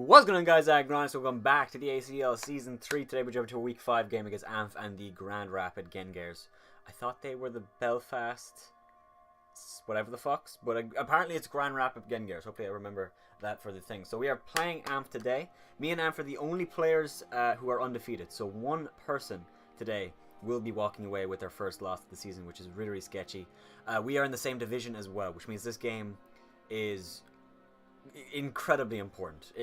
What's going on, guys? Aggronix. Welcome back to the ACL Season 3. Today we're jumping to a Week 5 game against Amph and the Grand Rapid Gengars. I thought they were the Belfast whatever the fucks, but apparently it's Grand Rapid Gengars. Hopefully I remember that for the thing. So we are playing Amph today. Me and Amph are the only players who are undefeated. So one person today will be walking away with their first loss of the season, which is really, really sketchy. We are in the same division as well, which means this game is incredibly important.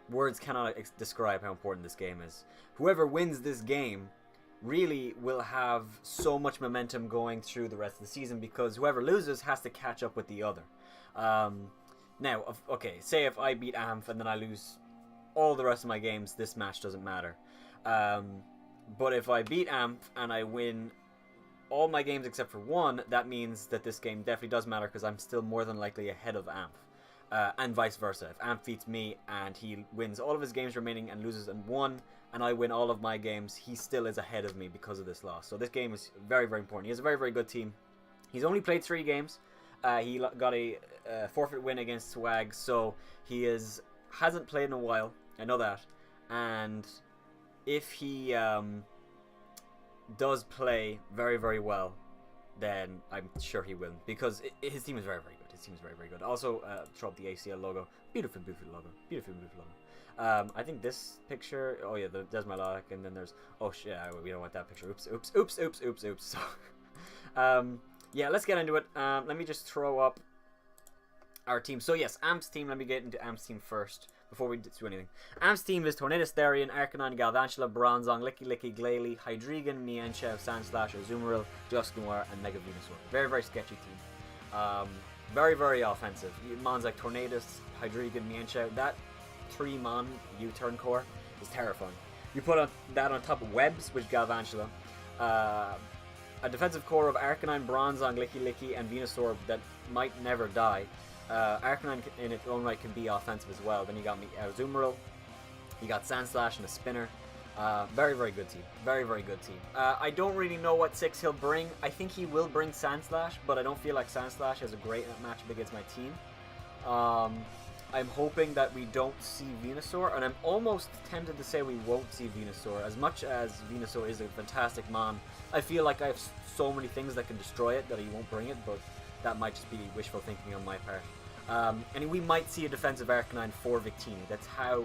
Words cannot describe how important this game is. Whoever wins this game really will have so much momentum going through the rest of the season, because whoever loses has to catch up with the other. Now, okay, say if I beat Amph and then I lose all the rest of my games, this match doesn't matter. But if I beat Amph and I win all my games except for one, that means that this game definitely does matter, because I'm still more than likely ahead of Amph. And vice versa. If Amph beats me and he wins all of his games remaining and loses in one, and I win all of my games, he still is ahead of me because of this loss. So this game is very, very important. He has a very, very good team. He's only played 3 games. He got a forfeit win against Swag, so he hasn't played in a while. I know that. And if he does play very, very well, then I'm sure he will, because his team is very, very good. His team is very, very good. Also, throw up the ACL logo. Beautiful, beautiful logo. Beautiful, beautiful logo. I think this picture. Oh yeah, there's my lock, and then there's. Oh shit, we don't want that picture. Oops, oops, oops, oops, oops, oops. So, yeah, let's get into it. Let me just throw up our team. So yes, Amph's team. Let me get into Amph's team first before we do anything. Amph's team is Tornadus, Therian, Aggronix, Galvantula, Bronzong, Licky Licky, Glalie, Hydreigon, Mienshao, Sandslash, Azumarill, Dusknoir, and Mega Venusaur. Very, very sketchy team. Very, very offensive. Mons like Tornadus, Hydreigon, Mienshao. That 3-mon U-turn core is terrifying. You put that on top of Webs, which Galvantula. A defensive core of Arcanine, Bronzong, Licky Licky, and Venusaur that might never die. Arcanine in its own right can be offensive as well. Then you got Azumarill, you got Sandslash and a Spinner. Very, very good team. Very, very good team. I don't really know what 6 he'll bring. I think he will bring Sandslash, but I don't feel like Sandslash has a great matchup against my team. I'm hoping that we don't see Venusaur, and I'm almost tempted to say we won't see Venusaur. As much as Venusaur is a fantastic mon, I feel like I have so many things that can destroy it that he won't bring it, but that might just be wishful thinking on my part. And we might see a defensive Arcanine for Victini. That's how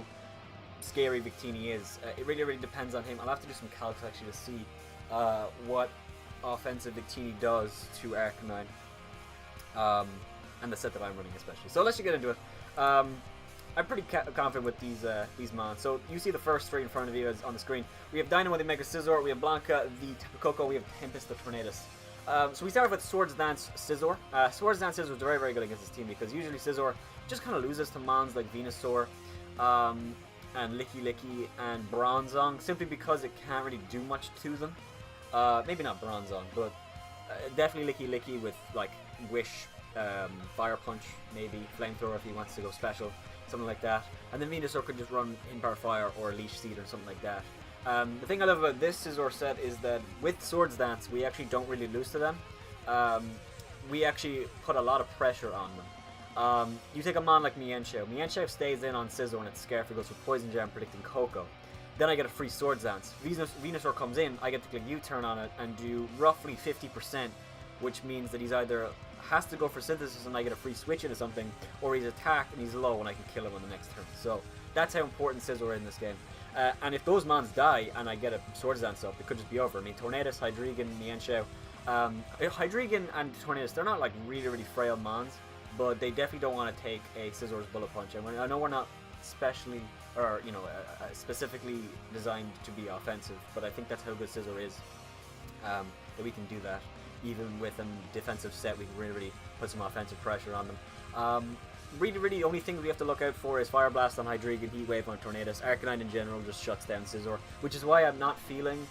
scary Victini is. It really, really depends on him. I'll have to do some calcs actually to see what offensive Victini does to Arcanine. And the set that I'm running especially. So let's just get into it. I'm pretty confident with these mons. So you see the first 3 in front of you as on the screen. We have Dynamo, the Mega Scizor. We have Blanca, the Tapu Koko. We have Tempest, the Tornadus. So we start with Swords Dance Scizor. Swords Dance Scizor is very, very good against this team, because usually Scizor just kind of loses to mons like Venusaur and Licky Licky and Bronzong, simply because it can't really do much to them. Maybe not Bronzong, but definitely Licky Licky with like Wish, Fire Punch, maybe Flamethrower if he wants to go special, something like that. And then Venusaur could just run Power Fire or Leash Seed or something like that. The thing I love about this Scizor set is that with Swords Dance, we actually don't really lose to them. We actually put a lot of pressure on them. You take a mon like Mienshao. Mienshao stays in on Scizor and it's scared if it goes with Poison Jam, predicting Koko. Then I get a free Swords Dance. Venusaur comes in, I get to click U-turn on it and do roughly 50%, which means that he's either has to go for Synthesis and I get a free switch into something, or he's attacked and he's low and I can kill him on the next turn. So that's how important Scizor is in this game. And if those mons die and I get a Swords Dance up, it could just be over. I mean, Tornadus, Hydreigon, Mienshao. Hydreigon and Tornadus, they're not like really, really frail mons, but they definitely don't want to take a Scizor's Bullet Punch. And I know we're not specifically designed to be offensive, but I think that's how good Scizor is. That we can do that. Even with a defensive set, we can really, really put some offensive pressure on them. Really, the only thing we have to look out for is Fire Blast on Hydreigon, Heat Wave on Tornadus. Arcanine in general just shuts down Scizor, which is why I'm not feeling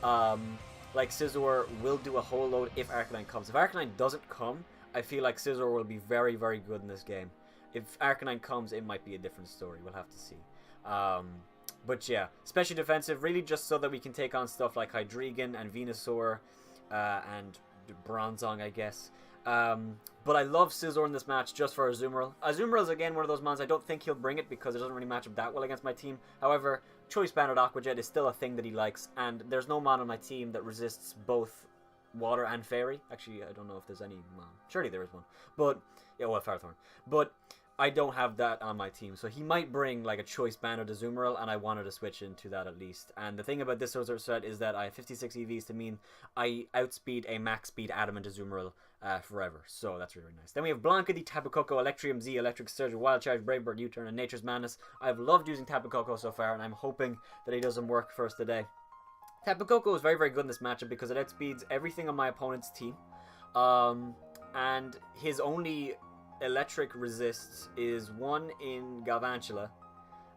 like Scizor will do a whole load if Arcanine comes. If Arcanine doesn't come, I feel like Scizor will be very, very good in this game. If Arcanine comes, it might be a different story. We'll have to see. But yeah, especially defensive, really just so that we can take on stuff like Hydreigon and Venusaur and Bronzong, I guess. But I love Scizor in this match just for Azumarill. Azumarill is again one of those mons I don't think he'll bring it because it doesn't really match up that well against my team. However, Choice Banded Aqua Jet is still a thing that he likes, and there's no mon on my team that resists both Water and Fairy. Actually, I don't know if there's any mon. Surely there is one. But, yeah, well, Firethorn. But I don't have that on my team, so he might bring like a Choice Banded Azumarill, and I wanted to switch into that at least. And the thing about this sort of set is that I have 56 EVs to mean I outspeed a max speed Adamant Azumarill forever, so that's really, really nice. Then we have Blanca, the Tapu Koko, Electrium Z, Electric Surge, Wild Charge, Brave Bird, U-Turn, and Nature's Madness. I've loved using Tapu Koko so far, and I'm hoping that he doesn't work for us today. Tapu Koko is very, very good in this matchup because it outspeeds everything on my opponent's team, and his only electric resists is one in Galvantula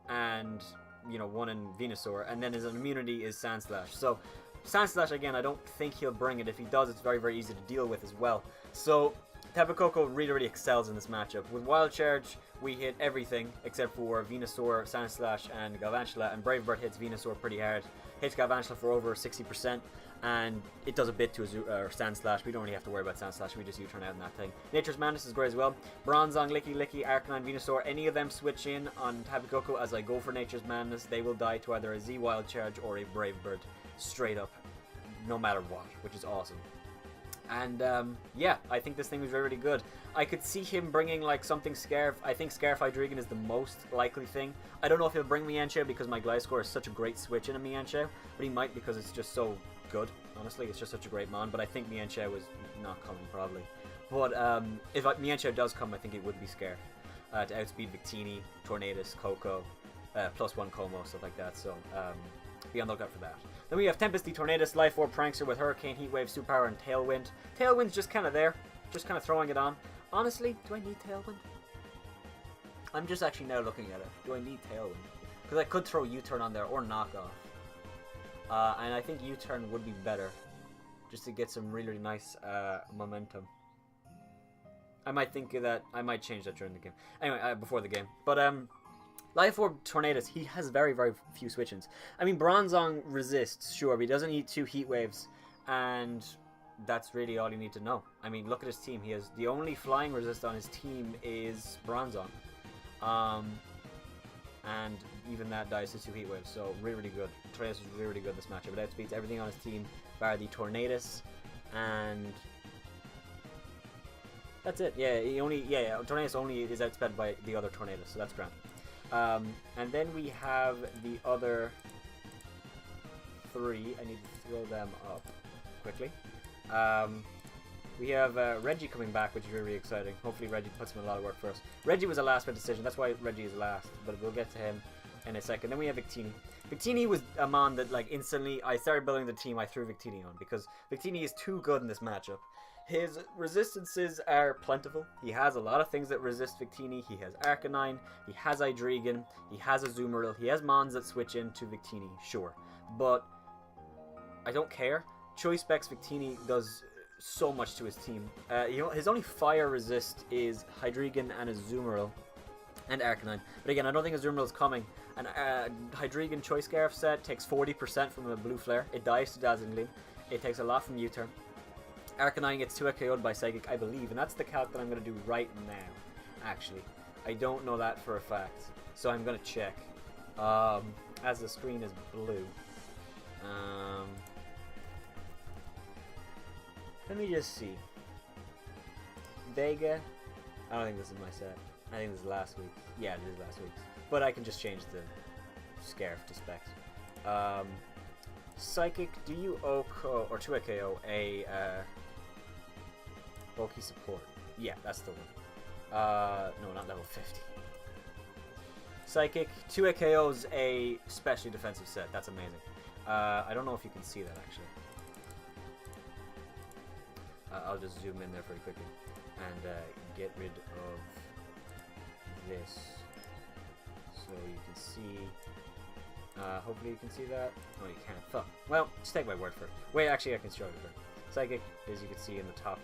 and, you know, one in Venusaur, and then his immunity is Sandslash. So Sandslash, again, I don't think he'll bring it. If he does, it's very, very easy to deal with as well. So Tapu Koko really, really excels in this matchup. With Wild Charge, we hit everything except for Venusaur, Sandslash, and Galvantula, and Brave Bird hits Venusaur pretty hard. Hits Galvantula for over 60%, and it does a bit to Sandslash. We don't really have to worry about Sandslash, we just U-turn out in that thing. Nature's Madness is great as well. Bronzong, Licky Licky, Arcanine, Venusaur, any of them switch in on Tapu Koko as I go for Nature's Madness, they will die to either a Z Wild Charge or a Brave Bird, straight up, no matter what, which is awesome. And yeah, I think this thing was really, really good. I could see him bringing like something Scarf. I think Scarf Hydreigon is the most likely thing. I don't know if he'll bring Mienshao because my Gliscor is such a great switch in a Mienshao, but he might because it's just so good. Honestly, it's just such a great mon. But I think Mienshao is not coming probably. But if Mienshao does come, I think it would be Scarf to outspeed Victini, Tornadus, Coco, +1 Como, stuff like that. So be on the lookout for that. Then we have Tempest, the Tornadus, Life Orb, Prankster with Hurricane, Heat Wave, Super Power, and Tailwind. Tailwind's just kind of there, just kind of throwing it on. Honestly, do I need Tailwind? I'm just actually now looking at it. Do I need Tailwind? Because I could throw U-Turn on there or Knockoff. And I think U-Turn would be better, just to get some really, really nice momentum. I might think of that. I might change that during the game. Anyway, before the game. But Life Orb Tornadus, he has very, very few switch-ins. I mean, Bronzong resists, sure, but he doesn't need 2 Heat Waves, and that's really all you need to know. I mean, look at his team. He has the only flying resist on his team is Bronzong. And even that dies to 2 Heat Waves, so really, really good. Tornadus is really, really good in this matchup. It outspeeds everything on his team, bar the Tornadus, and that's it. Yeah, Tornadus only is outsped by the other Tornadus, so that's grand. And then we have the other 3. I need to throw them up quickly. We have Reggie coming back, which is really, really exciting. Hopefully Reggie puts in a lot of work for us. Reggie was a last minute decision, that's why Reggie is last, but we'll get to him in a second. Then we have Victini. Victini was a mon that, like, instantly I started building the team, I threw Victini on, because Victini is too good in this matchup. His resistances are plentiful. He has a lot of things that resist Victini. He has Arcanine, he has Hydreigon, he has Azumarill, he has mons that switch into Victini, sure. But I don't care. Choice Specs Victini does so much to his team. His only fire resist is Hydreigon and Azumarill and Arcanine. But again, I don't think Azumarill is coming. And Hydreigon Choice Scarf set takes 40% from a Blue Flare. It dies to Dazzling Gleam. It takes a lot from U-Turn. Arcanine gets 2 KO'd by Psychic, I believe, and that's the calc that I'm going to do right now, actually. I don't know that for a fact, so I'm going to check. As the screen is blue. Let me just see. Vega. I don't think this is my set. I think this is last week. Yeah, it is last week. But I can just change the Scarf to Specs. Psychic, do you OHKO, or 2 KO, a bulky support? Yeah, that's the one. No, not level 50. Psychic, 2 KO's a specially defensive set. That's amazing. I don't know if you can see that, actually. I'll just zoom in there very quickly and get rid of this so you can see. Hopefully you can see that. Oh, you can't. Fuck. Well, just take my word for it. Wait, actually, I can show you first. Psychic, as you can see in the top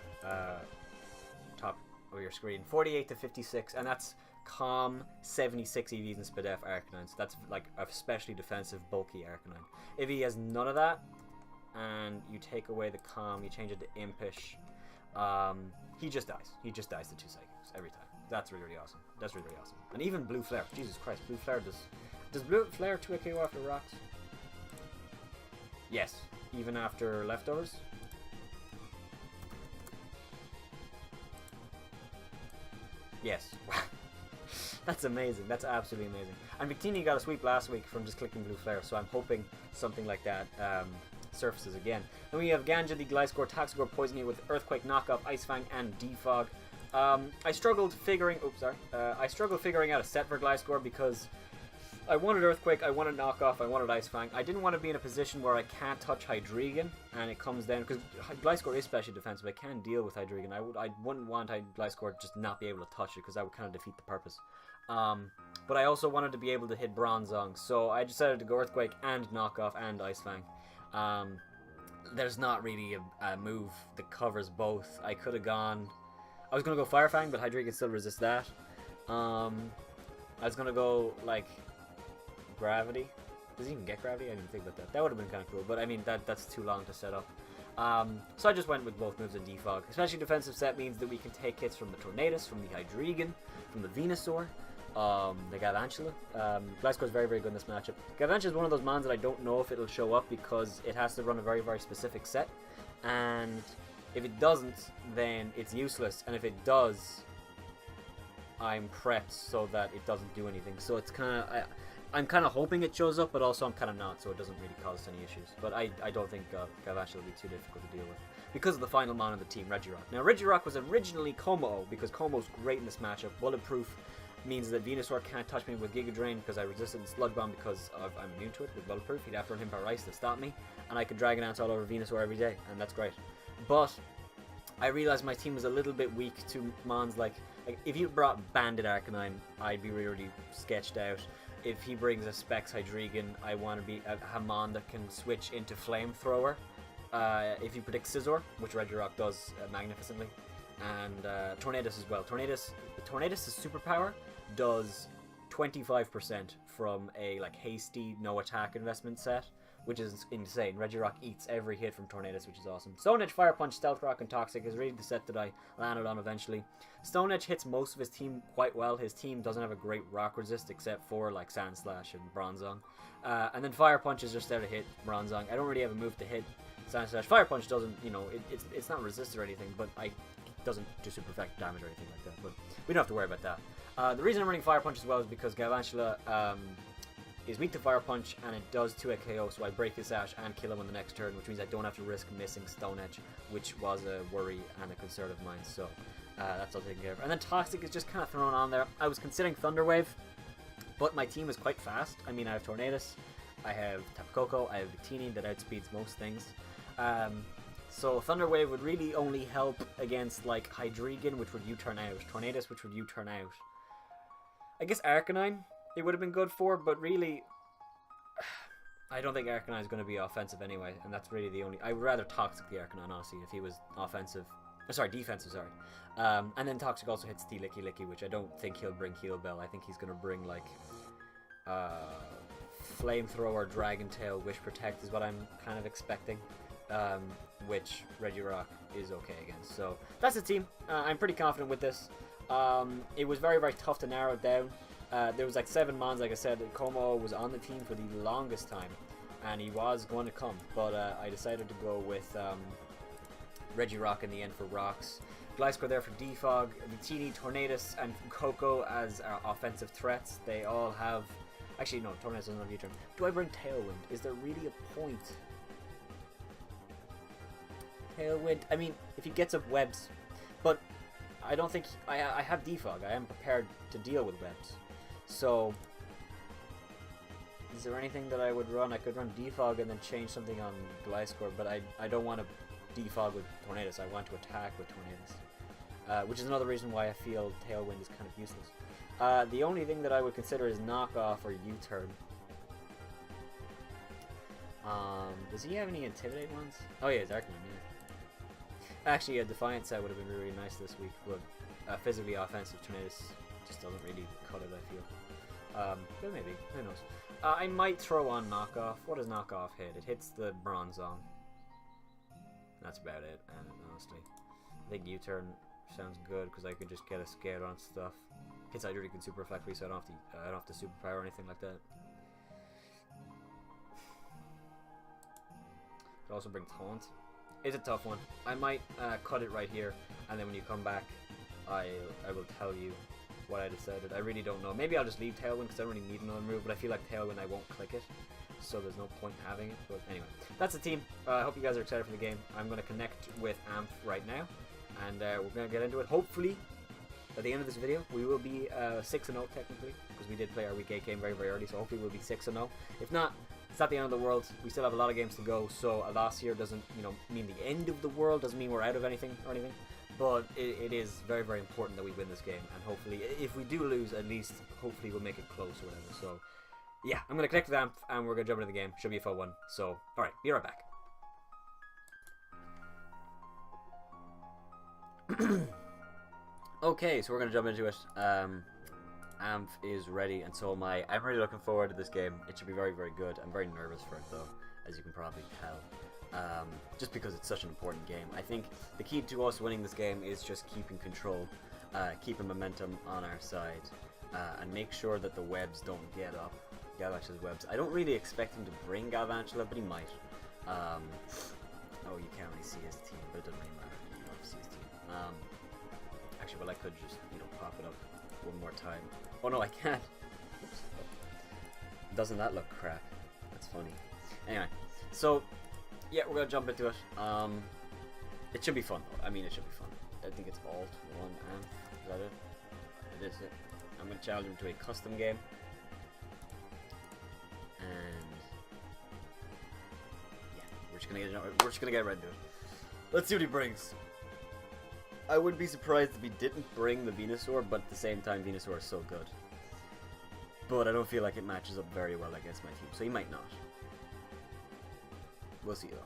of your screen, 48 to 56, and that's Calm 76 EVs and Spadef Arcanine. So that's like a especially defensive, bulky Arcanine. If he has none of that, and you take away the Calm, you change it to Impish, He just dies. He just dies to 2 psychics every time. That's really, really awesome. That's really, really awesome. And even Blue Flare. Jesus Christ, Blue Flare does... Does Blue Flare 2 KO after rocks? Yes. Even after leftovers? Yes. That's amazing. That's absolutely amazing. And Victini got a sweep last week from just clicking Blue Flare, so I'm hoping something like that surfaces again. Then we have Ganja, the Gliscor, Toxicor, Poisoning with Earthquake, Knockoff, Ice Fang, and Defog. I struggled figuring... Oops, sorry. I struggled figuring out a set for Gliscor because I wanted Earthquake, I wanted Knockoff, I wanted Ice Fang. I didn't want to be in a position where I can't touch Hydreigon, and it comes down... Because Gliscor is special defensive, I can deal with Hydreigon. I wouldn't want Gliscor just not be able to touch it, because that would kind of defeat the purpose. But I also wanted to be able to hit Bronzong, so I decided to go Earthquake and Knockoff and Ice Fang. There's not really a move that covers both. I could have gone... I was going to go Fire Fang, but Hydreigon still resists that. I was going to go, like, Gravity. Does he even get Gravity? I didn't think about that. That would have been kind of cool, but I mean, that's too long to set up. So I just went with both moves in Defog. Especially defensive set means that we can take hits from the Tornadus, from the Hydreigon, from the Venusaur, the Galvantula. Gliscor is very, very good in this matchup. Galvantula is one of those mons that I don't know if it'll show up because it has to run a very, very specific set. And if it doesn't, then it's useless. And if it does, I'm prepped so that it doesn't do anything. So it's kind of... I'm kind of hoping it shows up, but also I'm kind of not, so it doesn't really cause any issues. But I don't think Galvantula will be too difficult to deal with. Because of the final mon of the team, Regirock. Now, Regirock was originally Como, because Como's great in this matchup. Bulletproof means that Venusaur can't touch me with Giga Drain because I resisted Sludge Bomb because I'm immune to it with Bulletproof. He'd have to run him by Rice to stop me, and I could Dragon Dance all over Venusaur every day, and that's great. But I realized my team was a little bit weak to mons like if you brought Bandit Arcanine, I'd be really sketched out. If he brings a Specs Hydreigon, I want to be a Hamon that can switch into Flamethrower. If you predict Scizor, which Regirock does magnificently, and Tornadus as well. Tornadus' superpower does 25% from a like hasty no attack investment set, which is insane. Regirock eats every hit from Tornadus, which is awesome. Stone Edge, Fire Punch, Stealth Rock, and Toxic is really the set that I landed on eventually. Stone Edge hits most of his team quite well. His team doesn't have a great rock resist except for like Sand Slash and Bronzong. And then Fire Punch is just there to hit Bronzong. I don't really have a move to hit Sand Slash. Fire Punch doesn't, you know, it's not resist or anything, but it doesn't do super effect damage or anything like that. But we don't have to worry about that. The reason I'm running Fire Punch as well is because Galvantula is weak to Fire Punch, and it does 2 KO, so I break his Ash and kill him on the next turn, which means I don't have to risk missing Stone Edge, which was a worry and a concern of mine, so that's all taken care of. And then Toxic is just kind of thrown on there. I was considering Thunder Wave, but my team is quite fast. I mean, I have Tornadus, I have Tapu Koko, I have Victini that outspeeds most things. So Thunder Wave would really only help against like Hydreigon, which would U-turn out, Tornadus, which would U-turn out. I guess Arcanine it would have been good for, but really, I don't think Arcanine is going to be offensive anyway, and that's really the only... I would rather Toxic the Arcanine, honestly, if he was offensive. Defensive, sorry. And then Toxic also hits Licky, which I don't think he'll bring Heal Bell. I think he's going to bring, like, Flamethrower, Dragon Tail, Wish Protect is what I'm kind of expecting, which Regirock is okay against. So, that's the team. I'm pretty confident with this. It was very, very tough to narrow it down. There was like 7 mons, like I said. Como was on the team for the longest time, and he was going to come, but I decided to go with Regirock in the end for rocks. Gliscor there for Defog, Victini, Tornadus, and Koko as offensive threats. They all have... Actually, no, Tornadus doesn't have U-turn. Do I bring Tailwind? Is there really a point? Tailwind... I mean, if he gets up webs, but I don't think... I have Defog. I am prepared to deal with webs. So, is there anything that I would run? I could run Defog and then change something on Gliscor, but I don't want to Defog with Tornadus. I want to attack with Tornadus, which is another reason why I feel Tailwind is kind of useless. The only thing that I would consider is Knockoff or U-turn. Does he have any Intimidate ones? Oh yeah, it's Arcanine, yeah. Actually, a Defiant set would have been really, really nice this week, but physically offensive Tornadus just doesn't really cut it, I feel. But maybe, who knows. I might throw on Knockoff. What does Knockoff hit? It hits the Bronzong. That's about it, honestly. think U-turn sounds good because I could just get a scale on stuff. Hits Hydreigon can super reflect me, so I don't have to superpower or anything like that. Could also bring Taunt. It's a tough one. I might cut it right here, and then when you come back, I will tell you what I decided. I really don't know. Maybe I'll just leave Tailwind because I don't really need another move, but I feel like Tailwind I won't click it, so there's no point in having it. But anyway, that's the team. I hope you guys are excited for the game. I'm going to connect with Amph right now, and we're going to get into it. Hopefully, at the end of this video, we will be 6-0 technically, because we did play our Week 8 game very, very early, so hopefully we'll be 6-0. If not, it's not the end of the world. We still have a lot of games to go, so a loss here doesn't, mean the end of the world, doesn't mean we're out of anything or anything. But it is very, very important that we win this game, and hopefully, if we do lose, at least, hopefully we'll make it close or whatever. So, yeah, I'm going to connect with Amph, and we're going to jump into the game. Should be a fun one. So, alright, be right back. Okay, so we're going to jump into it. Amph is ready, and so am I. I'm really looking forward to this game. It should be very, very good. I'm very nervous for it, though, as you can probably tell. Just because it's such an important game. I think the key to us winning this game is just keeping control, keeping momentum on our side, and make sure that the webs don't get up. Galvantula's webs. I don't really expect him to bring Galvantula, but he might. Oh, you can't really see his team, but it doesn't really matter. You don't see his team. Actually, well, I could just, pop it up one more time. Oh no, I can't. Oops. Doesn't that look crap? That's funny. Anyway, so yeah, we're gonna jump into it. It should be fun though. I mean, it should be fun. I think it's Alt 1 Amph. Is that it? It is it. I'm gonna challenge him to a custom game. And yeah, we're just gonna get right into it. Let's see what he brings. I would be surprised if he didn't bring the Venusaur, but at the same time, Venusaur is so good. But I don't feel like it matches up very well against my team, so he might not. We'll see though.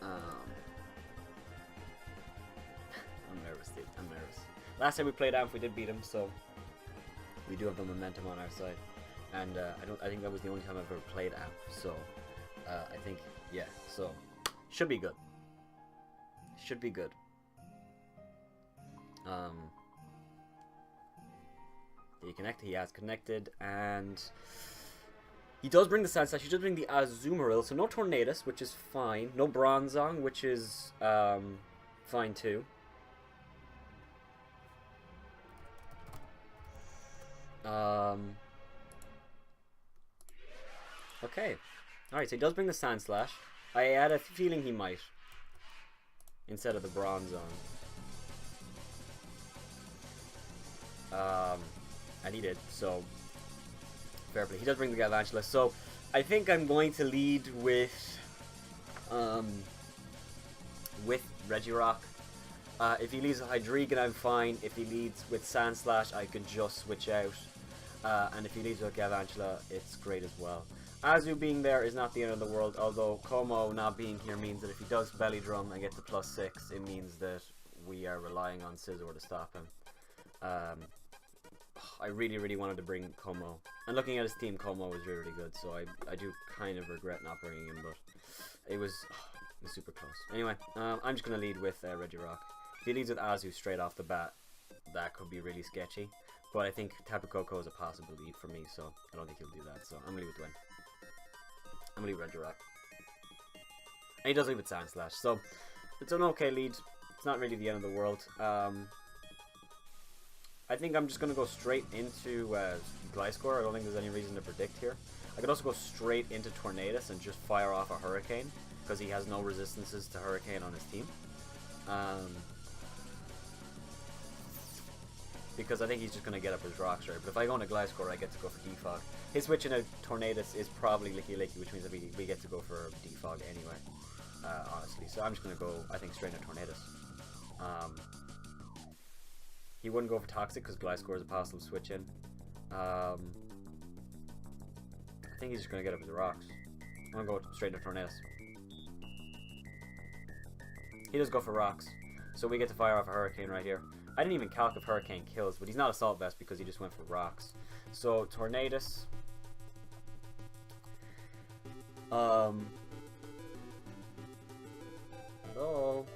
I'm nervous, dude. I'm nervous. Last time we played Amph, we did beat him, so we do have the momentum on our side. And I think that was the only time I've ever played Amph. So I think, yeah. So should be good. Should be good. Did he connect? He has connected, and he does bring the Sandslash. He does bring the Azumarill, so no Tornadus, which is fine. No Bronzong, which is fine too. Okay. Alright, so he does bring the Sandslash. I had a feeling he might. Instead of the Bronzong. And he did, so fair play. He does bring the Galvantula, so I think I'm going to lead with Regirock. If he leads with Hydreigon, I'm fine. If he leads with Sandslash, I could just switch out. And if he leads with Galvantula, it's great as well. Azu being there is not the end of the world, although Como not being here means that if he does Belly Drum and gets to +6, it means that we are relying on Scizor to stop him. I really, really wanted to bring Como. And looking at his team, Como was really, really good, so I do kind of regret not bringing him, but it was super close. Anyway, I'm just going to lead with Regirock. If he leads with Azu straight off the bat, that could be really sketchy. But I think Tapu Koko is a possible lead for me, so I don't think he'll do that, so I'm going to leave with Dwayne. I'm going to leave Regirock. And he does leave with Sandslash, so it's an okay lead. It's not really the end of the world. I think I'm just going to go straight into Gliscor. I don't think there's any reason to predict here. I could also go straight into Tornadus and just fire off a Hurricane, because he has no resistances to Hurricane on his team. Because I think he's just going to get up his Rocks, right? But if I go into Gliscor, I get to go for Defog. His switching out Tornadus is probably Licky Licky, which means that we get to go for Defog anyway, honestly. So I'm just going to go, I think, straight into Tornadus. He wouldn't go for Toxic because Gliscor is a possible switch-in. I think he's just going to get up his Rocks. I'm going to go straight into Tornadus. He does go for Rocks, so we get to fire off a Hurricane right here. I didn't even calc if Hurricane kills, but he's not Assault Vest because he just went for Rocks. So, Tornadus. Hello?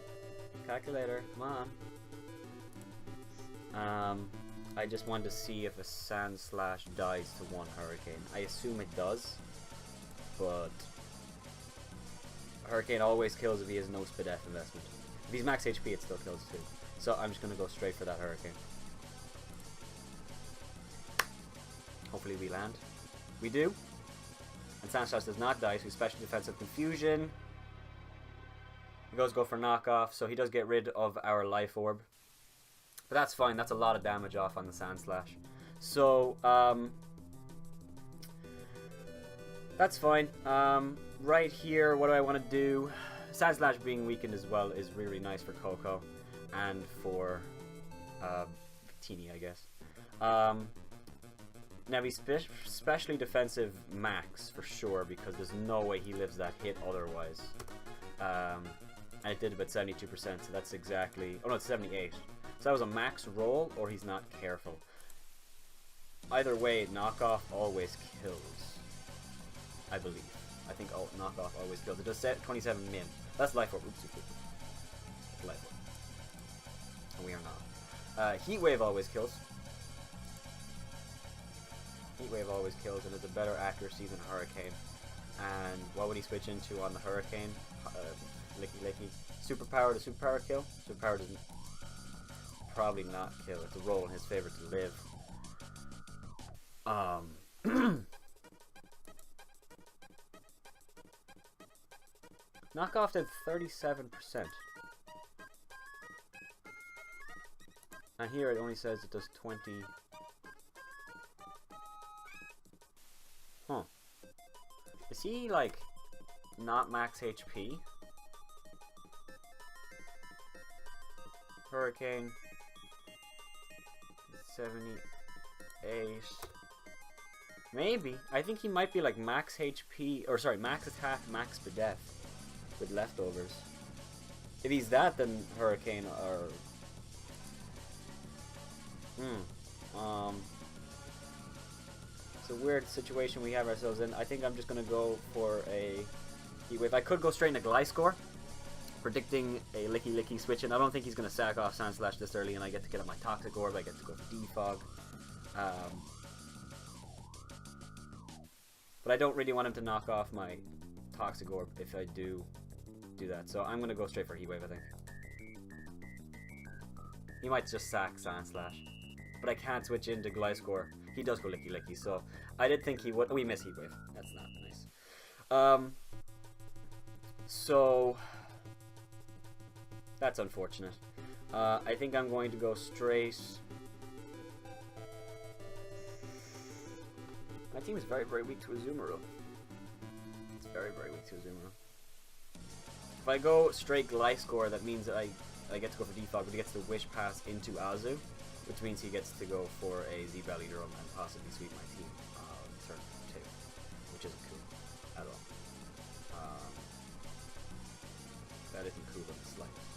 calculator, come on. I just wanted to see if a Sand Slash dies to one Hurricane. I assume it does, but Hurricane always kills if he has no Spadef investment. If he's max HP, it still kills too. So I'm just going to go straight for that Hurricane. Hopefully we land. We do. And Sand Slash does not die, so he's Special Defensive Confusion. He goes go for knockoff, so he does get rid of our Life Orb. But that's fine, that's a lot of damage off on the Sand Slash. So, that's fine. Right here, what do I want to do? Sand Slash being weakened as well is really nice for Coco. And for, Teeny, I guess. Now he's specially defensive max, for sure, because there's no way he lives that hit otherwise. And it did about 72%, so that's exactly... Oh no, it's 78. So that was a max roll, or he's not careful. Either way, knockoff always kills. I believe. I think knockoff always kills. It does 27 min. That's life orb. Oops, life orb. And we are not. Heat wave always kills. Heat wave always kills, and it's a better accuracy than Hurricane. And what would he switch into on the Hurricane? Licky. Superpower to superpower kill? Superpower doesn't... Probably not kill. It's a roll in his favor to live. Knockoff did 37%. And here it only says it does 20. Huh. Is he, like, not max HP? Hurricane. 78. Maybe. I think he might be like max HP, or sorry, max attack, max Spadef with leftovers. If he's that, then Hurricane or... It's a weird situation we have ourselves in. I think I'm just going to go for a Heat Wave. I could go straight into Gliscor, predicting a Licky switch in. I don't think he's going to sack off Sand Slash this early, and I get to get up my Toxic Orb. I get to go for Defog. But I don't really want him to knock off my Toxic Orb if I do that. So I'm going to go straight for Heat Wave, I think. He might just sack Sand Slash. But I can't switch into Gliscor. He does go Licky, so I did think he would. Oh, we miss Heat Wave. That's not nice. So that's unfortunate. I think I'm going to go straight. My team is very, very weak to Azumarill. It's very, very weak to Azumarill. If I go straight Gliscor, that means that I get to go for Defog, but he gets to Wish Pass into Azu, which means he gets to go for a Z-Belly Drum and possibly sweep my team on turn 2, which isn't cool at all. That isn't cool in the slightest.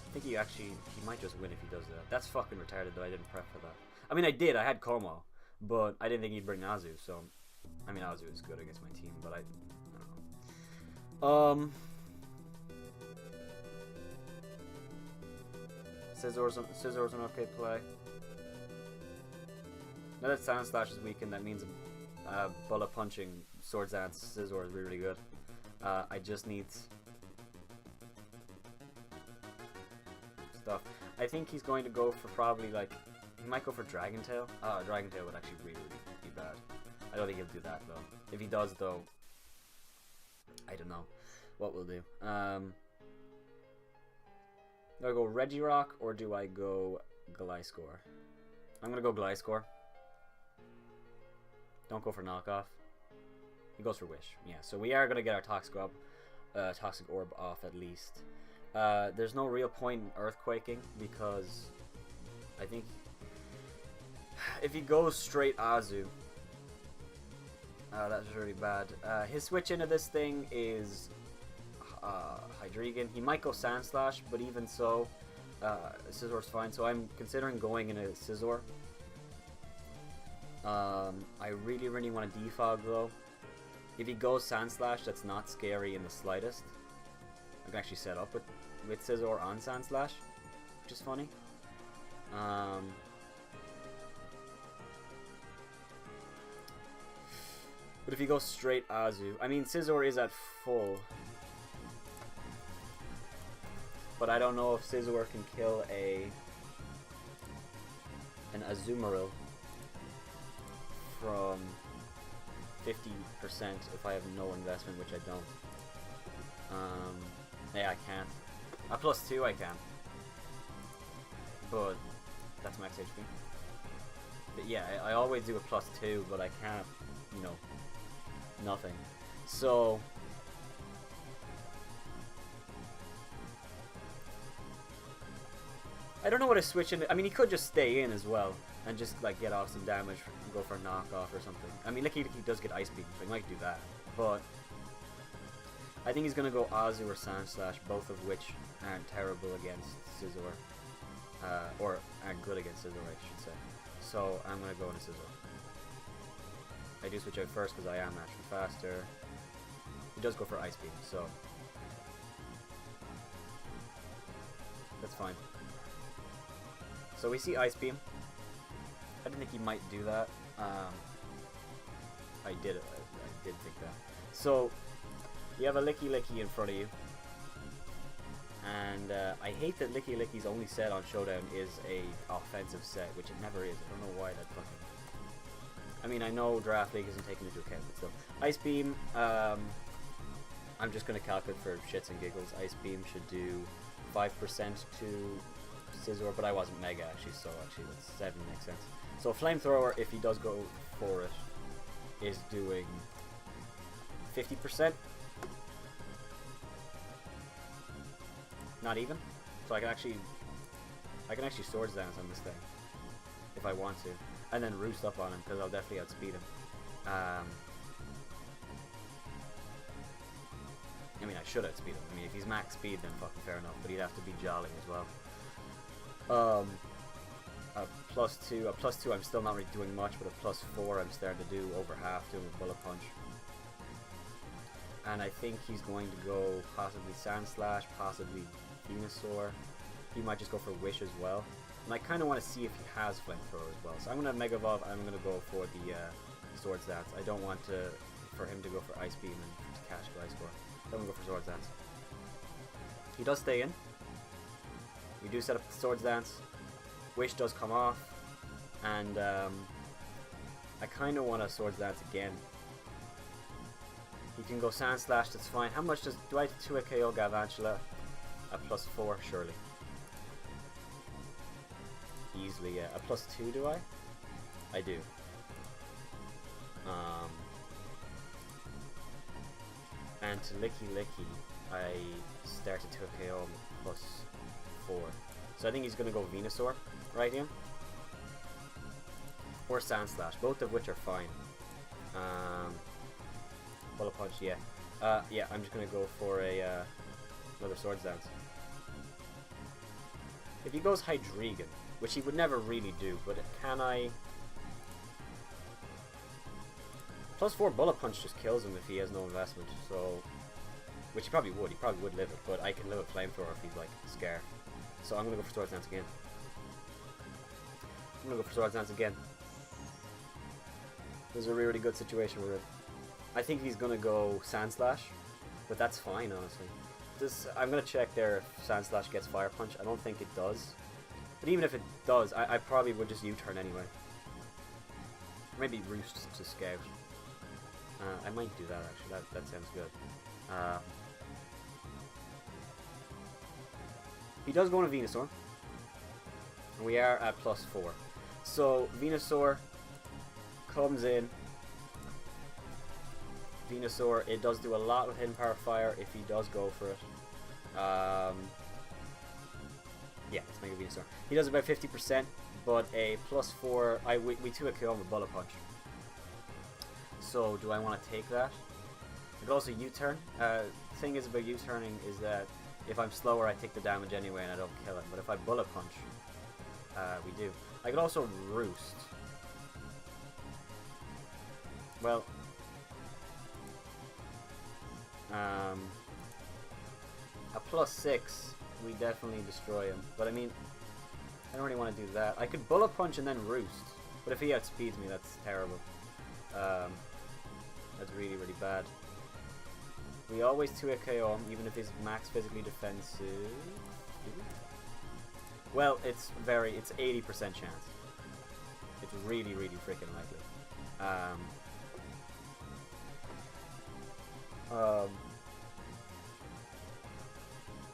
I think he might just win if he does that. That's fucking retarded that I didn't prep for that. I mean, I did, I had Como, but I didn't think he'd bring Azu, so... I mean, Azu is good against my team, but I don't know. Scissor's an okay play. Now that Sand Slash is weakened, that means bullet punching Swords Dance Scizor is really good. I just need stuff. I think he's going to go for probably like, he might go for Dragon Tail. Dragon Tail would actually really be bad. I don't think he'll do that though. If he does though, I don't know what we'll do. Do I go Regirock or do I go Gliscor? I'm gonna go Gliscor. Don't go for knockoff. He goes for Wish. Yeah, so we are gonna get our Toxic Orb off at least. There's no real point in Earthquaking because I think if he goes straight Azu, that's really bad. His switch into this thing is Hydreigon. He might go Sand Slash, but even so, Scissor's fine. So I'm considering going into Scizor. I really want to Defog though. If he goes Sand Slash, that's not scary in the slightest. I can actually set up with with Scizor on Sand Slash, which is funny. But if you go straight Azu, I mean Scizor is at full, but I don't know if Scizor can kill an Azumarill from 50% if I have no investment, which I don't. Yeah, I can't. A +2 I can, but that's max HP. But yeah, I always do a +2, but I can't, you know, nothing. So I don't know what to switch in. I mean, he could just stay in as well and just like get off some damage and go for a knockoff or something. I mean, Licky Licky does get Ice Beam, so he might do that. But I think he's gonna go Azu or Sand Slash, both of which aren't terrible against Scizor, or aren't good against Scizor, I should say. So I'm gonna go into Scizor. I do switch out first because I am naturally faster. He does go for Ice Beam, so that's fine. So we see Ice Beam. I didn't think he might do that. I did think that. So you have a Licky Licky in front of you, and I hate that Licky Licky's only set on Showdown is a offensive set, which it never is. I don't know why that fucking. I mean, I know Draft League isn't taken into account, but still. Ice Beam. I'm just gonna calculate for shits and giggles. Ice Beam should do 5% to Scizor, but I wasn't Mega actually, so actually that's 7 makes sense. So Flamethrower, if he does go for it, is doing 50%. Not even. So I can actually Swords Dance on this thing if I want to, and then Roost up on him because I'll definitely outspeed him. I mean, I should outspeed him. I mean, if he's max speed, then fucking fair enough. But he'd have to be jolly as well. A +2. I'm still not really doing much, but a +4, I'm starting to do over half, doing a Bullet Punch. And I think he's going to go possibly Sand Slash, possibly Venusaur. He might just go for Wish as well. And I kind of want to see if he has Flamethrower as well. So I'm going to Mega Evolve. I'm going to go for the Swords Dance. I don't want for him to go for Ice Beam and to catch Gliscor. I'm going to go for Swords Dance. He does stay in. We do set up the Swords Dance. Wish does come off. And I kind of want a Swords Dance again. He can go Sand Slash, that's fine. How much do I 2 KO Galvantula? A +4, surely. Easily, yeah. A +2, do I? I do. And to Licky Licky, I started to KO him +4. So I think he's going to go Venusaur right here. Or Sand Slash, both of which are fine. Bullet Punch, yeah. Yeah, I'm just going to go for another Swords Dance. If he goes Hydreigon, which he would never really do, but can I... +4 Bullet Punch just kills him if he has no investment, so... Which he probably would live it, but I can live a Flamethrower if he's like Scar. So I'm going to go for Swords Dance again. I'm going to go for Swords Dance again. This is a really good situation we're in. I think he's going to go Sand Slash, but that's fine, honestly. I'm going to check there if Sand Slash gets Fire Punch. I don't think it does. But even if it does, I probably would just U-turn anyway. Maybe Roost to Scout. I might do that, actually. That sounds good. He does go on a Venusaur. And we are at +4. So, Venusaur comes in. Venusaur, it does do a lot with Hidden Power Fire if he does go for it. Yeah, let's make a Venusaur. He does about 50%, but a +4, we 2 KO him with Bullet Punch. So, do I want to take that? I could also U-turn. The thing is about U-turning is that if I'm slower, I take the damage anyway and I don't kill him. But if I Bullet Punch, we do. I could also Roost. Well, a +6 we definitely destroy him. But I mean, I don't really want to do that. I could bullet punch and then roost, but if he outspeeds me, that's terrible. That's really, really bad. We always 2-hit KO him, even if he's max physically defensive. Well, it's 80% chance. It's really, really freaking likely.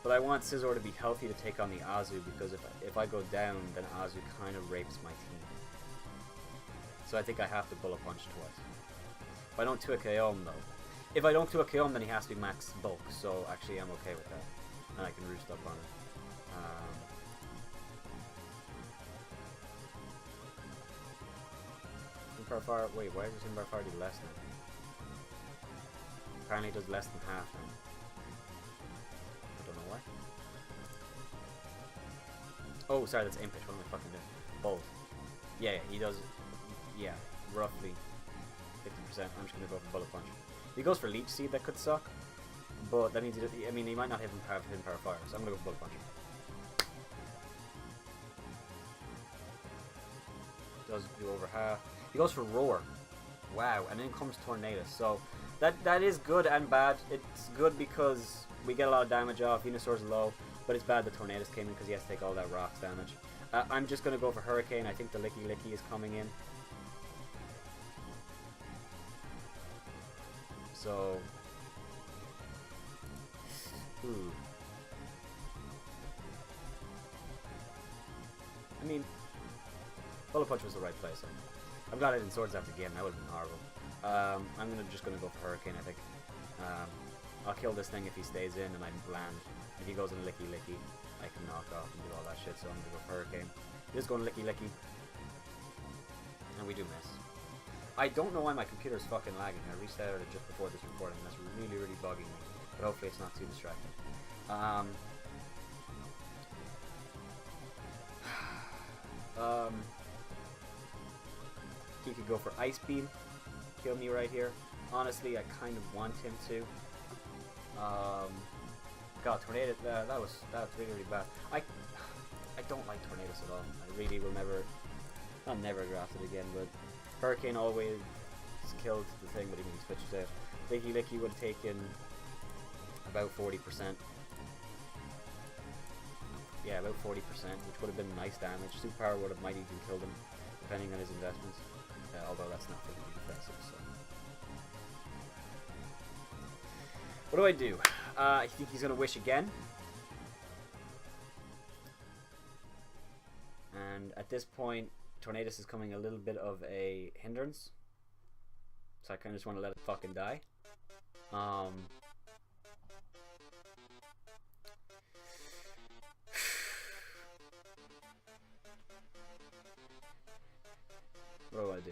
But I want Scizor to be healthy to take on the Azu, because if I go down, then Azu kind of rapes my team. So I think I have to bullet punch twice. If I don't 2-hit KO him though. If I don't 2-hit KO him, then he has to be max bulk, so actually I'm okay with that. And I can roost up on him. Fire. Wait, why does Simbar Fire do less now? Apparently it does less than half now. I don't know why. Oh, sorry, that's Impish. What am I fucking doing? Bold. Yeah, he does. Yeah, roughly 50%. I'm just gonna go for Bullet Punch. If he goes for Leech Seed, that could suck. But that means I mean, he might not have Power Fire, so I'm gonna go for Bullet Punch. Does do over half. He goes for Roar. Wow, and then comes Tornadus. So that is good and bad. It's good because we get a lot of damage off. Venusaur's low, but it's bad that Tornadus came in because he has to take all that rocks damage. I'm just going to go for Hurricane. I think the Licky Licky is coming in. So... Ooh. I mean... Bullet Punch was the right play, so... I'm glad I didn't Swords after the game, that would have been horrible. I'm just gonna go for Hurricane, I think. I'll kill this thing if he stays in and I'm bland. If he goes in a Licky Licky, I can knock off and do all that shit, so I'm gonna go for Hurricane. He is going Licky Licky. And we do miss. I don't know why my computer is fucking lagging. I restarted it just before this recording, and that's really, really bugging me. But hopefully it's not too distracting. He could go for Ice Beam, kill me right here. Honestly, I kind of want him to. God, Tornado, that's really, really bad. I don't like Tornadus at all. I really will never, not never draft it again, but Hurricane always killed the thing, but even he switches out. Licky Licky would have taken about 40%. Yeah, about 40%, which would have been nice damage. Superpower might even kill him, depending on his investments. Although that's not really defensive, so. What do I do? I think he's going to Wish again. And at this point, Tornadus is coming a little bit of a hindrance. So I kind of just want to let it fucking die. What do I do?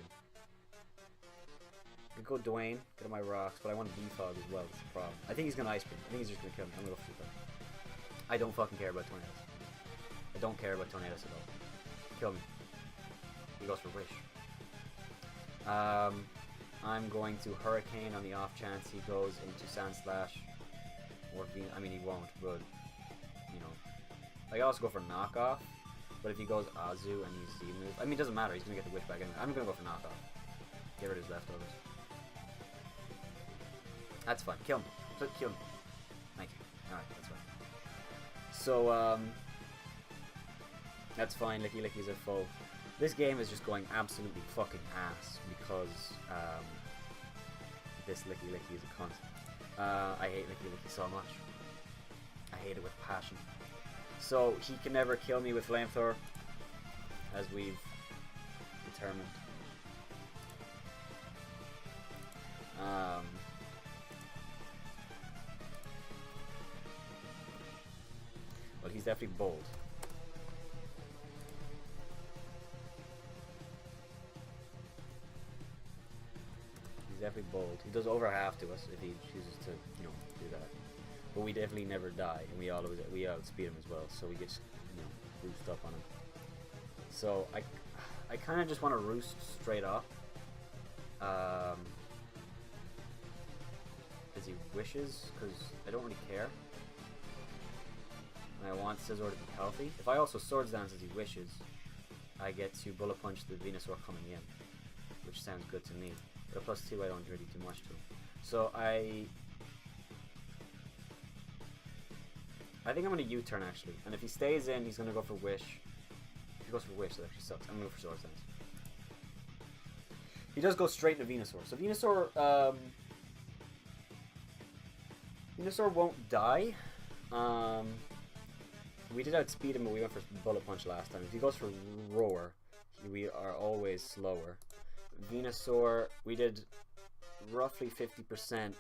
I could go Dwayne, get on my rocks, but I want to defog as well, that's the problem. I think he's going to Ice Beam. I think he's just going to kill me. I'm going to go for Super. I don't fucking care about Tornadus. I don't care about Tornadus at all. Kill me. He goes for Wish. I'm going to Hurricane on the off chance he goes into Sand Slash. Or I mean, he won't, but, you know. I could also go for Knockoff. But if he goes Azu and he's Z-move, I mean, it doesn't matter. He's going to get the Wish back anyway. I'm going to go for Knockoff. Get rid of his leftovers. That's fine. Kill me. Kill me. Thank you. Alright, that's fine. So, that's fine. Licky Licky's at full. This game is just going absolutely fucking ass because, this Licky Licky is a cunt. I hate Licky Licky so much. I hate it with passion. So, he can never kill me with Flamethrower, as we've determined. Well, he's definitely bold. He's definitely bold. He does over half to us if he chooses to, you know, do that. But we definitely never die, and we outspeed him as well, so we get, you know, roost up on him. So I kind of just want to roost straight up. As he wishes, because I don't really care. I want Scizor to be healthy. If I also Swords Dance as he wishes, I get to Bullet Punch the Venusaur coming in, which sounds good to me. But a +2 I don't really do much to him. So I think I'm going to U-turn actually. And if he stays in, he's going to go for Wish. If he goes for Wish, that actually sucks. I'm going to go for Swords Dance. He does go straight into Venusaur. So Venusaur won't die. We did outspeed him, but we went for Bullet Punch last time. If he goes for Roar, we are always slower. Venusaur, we did roughly 50%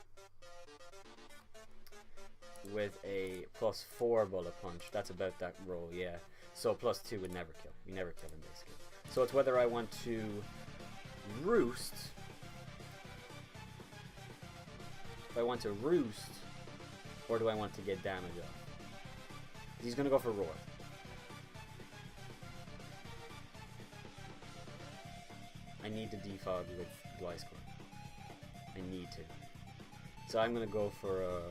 with a +4 Bullet Punch. That's about that roll, yeah. So +2 would never kill. We never kill him, basically. So it's whether I want to Roost. If I want to Roost, or do I want to get damage off? He's going to go for Roar. I need to defog with Gliscor. I need to. So I'm going to go for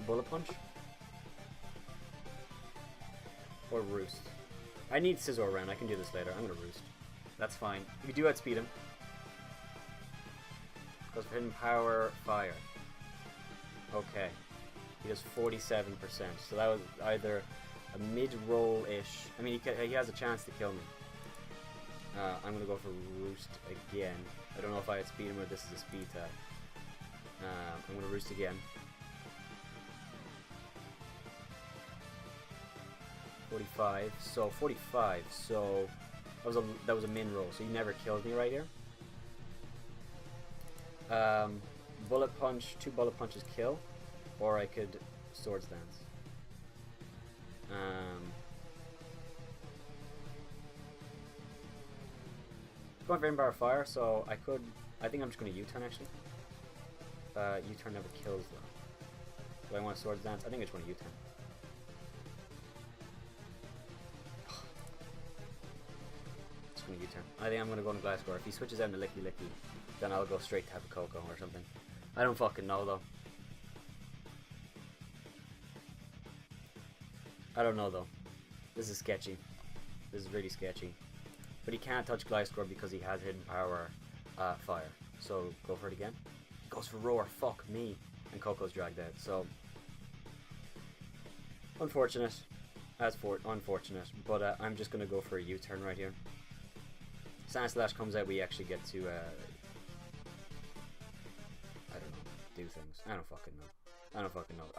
Bullet Punch. Or Roost. I need Scizor around. I can do this later. I'm going to Roost. That's fine. We do outspeed him. Goes for Hidden Power, Fire. Okay. He does 47%. So that was either a mid-roll-ish. I mean, he has a chance to kill me. I'm going to go for Roost again. I don't know if I outspeed him or this is a speed tag. I'm going to Roost again. 45. So 45. So that was a min roll. So he never killed me right here. Bullet Punch. 2 Bullet Punches kill. Or I could Swords Dance. Going for Ember Fire, so I think I'm just going to U-turn actually. U-turn never kills though. Do I want Swords Dance? I think I just want to U-turn. Just going to U-turn. I think I'm going to go into Gliscor. If he switches out into Licky Licky, then I'll go straight to Tapu Koko or something. I don't fucking know though. I don't know though. This is sketchy. This is really sketchy. But he can't touch Gliscor because he has Hidden Power Fire. So go for it again. He goes for Roar. Fuck me. And Coco's dragged out. So unfortunate. Unfortunate. But I'm just going to go for a U-turn right here. Sandslash comes out. We actually get to I don't know. Do things. I don't fucking know. I don't fucking know.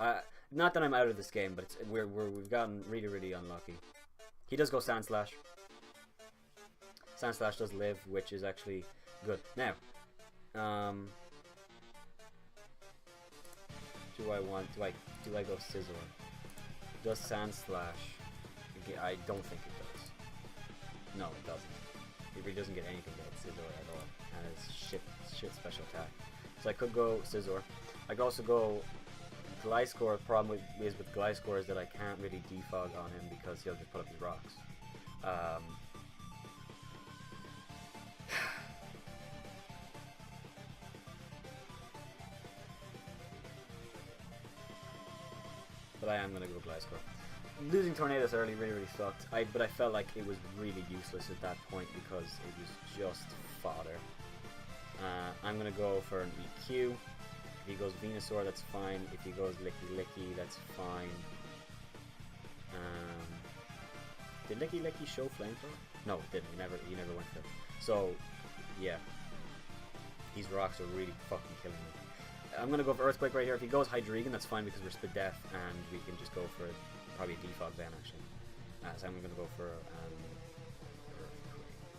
Not that I'm out of this game, but we've gotten really, really unlucky. He does go Sandslash. Sandslash does live, which is actually good. Now, do I go Scizor? Does Sandslash? I don't think it does. No, it doesn't. It really doesn't get anything against Scizor at all, and it's shit special attack. So I could go Scizor. I could also go Gliscor. The problem with Gliscor is that I can't really defog on him because he'll just put up his rocks. But I am going to go Gliscor. Losing Tornadus early really, really sucked. But I felt like it was really useless at that point because it was just fodder. I'm going to go for an EQ. If he goes Venusaur, that's fine. If he goes Licky Licky, that's fine. Did Licky Licky show Flamethrower? No, it didn't. He never went for it. So, yeah. These rocks are really fucking killing me. I'm going to go for Earthquake right here. If he goes Hydreigon, that's fine because we're Spit Death and we can just go for probably a defog then actually. So I'm going to go for Earthquake.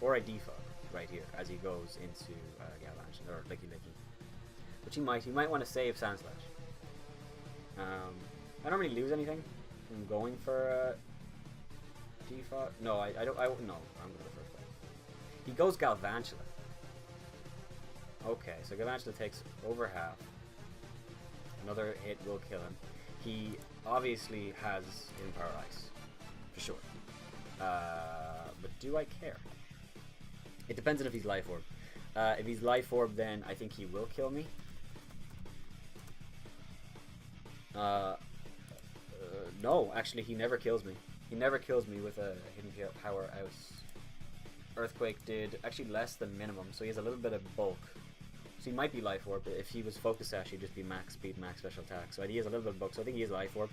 Or I defog right here as he goes into Gavalanche or Licky Licky. Which he might want to save Sandslash. I don't really lose anything from going for defog. No, I don't. No, I'm going to go for Earthquake. He goes Galvantula. Okay, so Galvantula takes over half. Another hit will kill him. He obviously has Hidden Power Ice, for sure. But do I care? It depends on if he's Life Orb. If he's Life Orb, then I think he will kill me. No, actually, he never kills me. He never kills me with a hidden power out. Earthquake did actually less than minimum, so he has a little bit of bulk. So he might be Life Orb, but if he was Focus Sash, he'd just be max speed, max special attack. So he has a little bit of bulk, so I think he is Life Orb.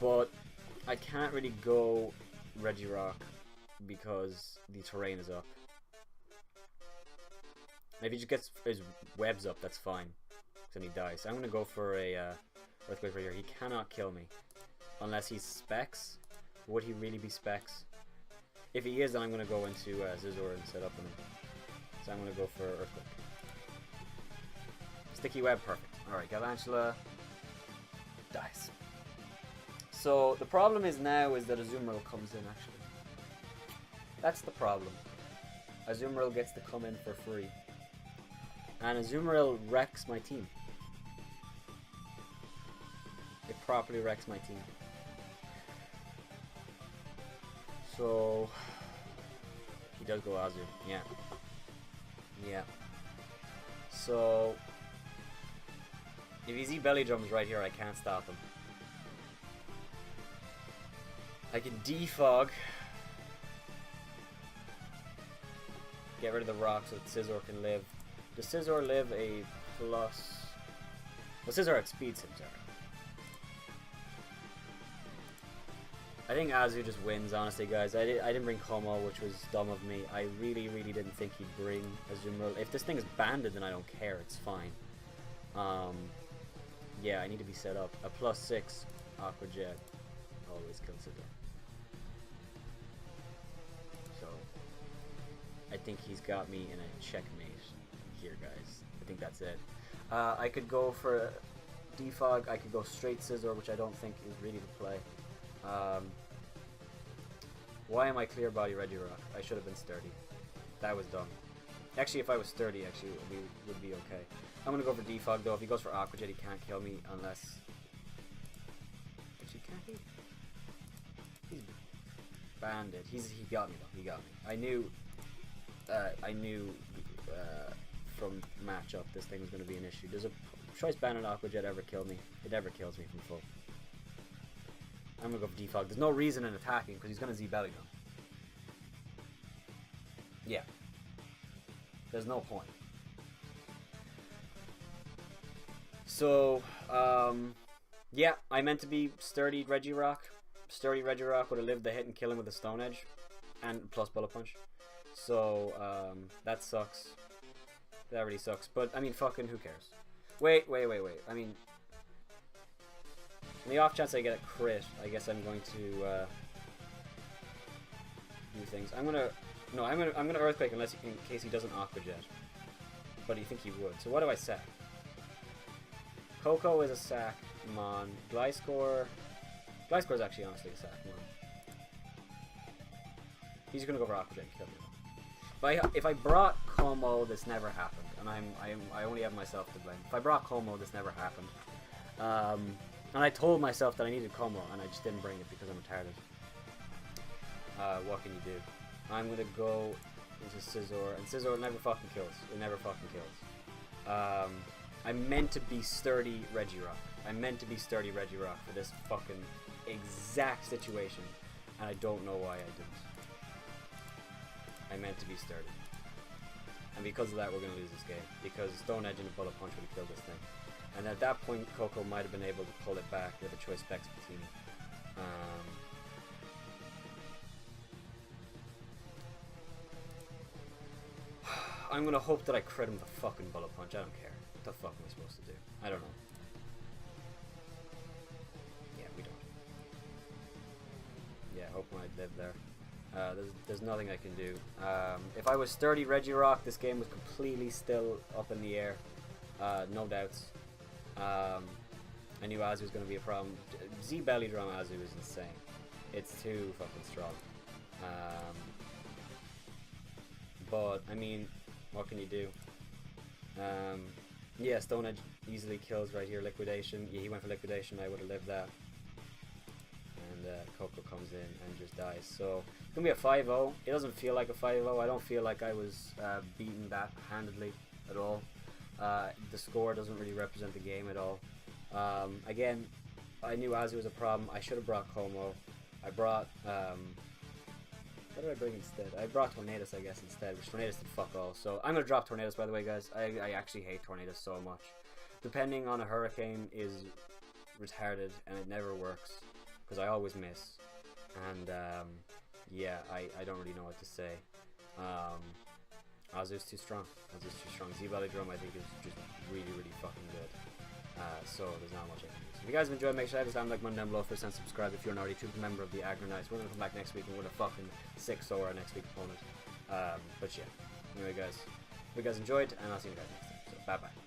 But I can't really go Regirock because the terrain is up. If he just gets his webs up, that's fine. Then he dies. So I'm going to go for a Earthquake right here. He cannot kill me. Unless he's Specs. Would he really be Specs? If he is, then I'm going to go into Scizor and set up on him. So I'm going to go for Earthquake. Sticky Web, perfect. Alright, Galvantula dies. So the problem is now is that Azumarill comes in, actually. That's the problem. Azumarill gets to come in for free. And Azumarill wrecks my team. It properly wrecks my team. So he does go Azu, yeah. Yeah. So if he's belly drums right here, I can't stop him. I can defog. Get rid of the rock so that Scizor can live. Does Scizor live a plus? Well, Scizor outspeeds him, sorry. I think Azu just wins, honestly, guys. I didn't bring Como, which was dumb of me. I really didn't think he'd bring Azumarill. If this thing is banded, then I don't care. It's fine. Yeah, I need to be set up. A +6 Aqua Jet always kills it. So I think he's got me in a checkmate here, guys. I think that's it. I could go for Defog. I could go straight Scizor, which I don't think is really the play. Why am I Clear Body Regirock? I should have been Sturdy. That was dumb. Actually, if I was Sturdy, actually, it would be okay. I'm gonna go for Defog though. If he goes for Aqua Jet, he can't kill me unless. Actually, can't he? He's banded. He got me though. He got me. I knew from matchup this thing was gonna be an issue. Does a Choice Banded Aqua Jet ever kill me? It never kills me from full. I'm gonna go for Defog. There's no reason in attacking because he's gonna Z Belly Drum. Yeah. There's no point. So, yeah, I meant to be Sturdy Regirock. Sturdy Regirock would have lived the hit and kill him with a Stone Edge. And plus Bullet Punch. So, that sucks. That really sucks. But, I mean, fucking who cares? Wait. I mean, in the off chance I get a crit, I guess I'm going to do things. I'm gonna Earthquake in case he doesn't Aqua Jet. But you think he would. So what do I sack? Coco is a sack mon. Gliscor is actually honestly a sack mon. He's gonna go for Aqua Jet. If I brought Como, this never happened, and I only have myself to blame. If I brought Como, this never happened. And I told myself that I needed Como, and I just didn't bring it because I'm retarded. What can you do? I'm gonna go into Scizor, and Scizor never fucking kills. It never fucking kills. I'm meant to be Sturdy Regirock. I'm meant to be Sturdy Regirock for this fucking exact situation, and I don't know why I didn't. I meant to be Sturdy. And because of that, we're gonna lose this game, because Stone Edge and a Bullet Punch would have killed this thing. And at that point, Coco might have been able to pull it back with a Choice Specs team. I'm gonna hope that I crit him with a fucking Bullet Punch. I don't care. What the fuck am I supposed to do? I don't know. Yeah, we don't. Yeah, hope I'd live there. There's nothing I can do. If I was Sturdy Regirock, this game was completely still up in the air. No doubts. I knew Azu was going to be a problem. Z Belly Drum Azu is insane. It's too fucking strong. But, I mean, what can you do? Yeah, Stone Edge easily kills right here. Liquidation. Yeah, he went for Liquidation. I would have lived that. And Coco comes in and just dies. So, it's going to be a 5-0. It doesn't feel like a 5-0. I don't feel like I was beaten that handedly at all. The score doesn't really represent the game at all. Again, I knew Azu was a problem. I should have brought Como. I brought, what did I bring instead? I brought Tornadus, I guess, instead, which Tornadus did fuck all. So I'm gonna drop Tornadus, by the way, guys. I actually hate Tornadus so much. Depending on a Hurricane is retarded, and it never works, because I always miss. And, yeah, I don't really know what to say. Azu's too strong. Azu's too strong. Z-Valley Drum, I think, is just really, really fucking good. So there's not much I can do. So if you guys have enjoyed, make sure to slam like button down below, first and subscribe if you're not already a member of the Aggronix. We're gonna come back next week and win a fucking 6 or our next week's opponent. But yeah. Anyway, guys, hope you guys enjoyed, and I'll see you guys next time. So bye bye.